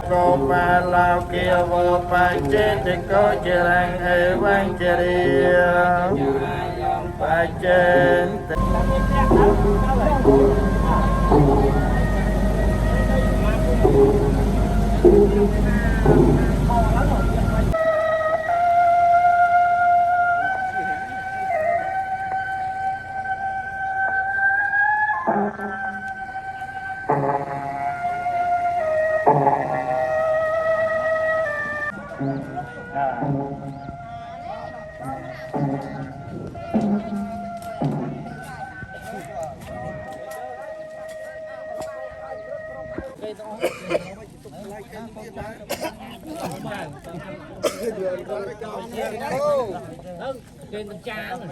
Cô ba lao kia vô phải chết thì có chỉ rằng ấy vang chỉ đi phải chết. Kênh tầm cha rồi.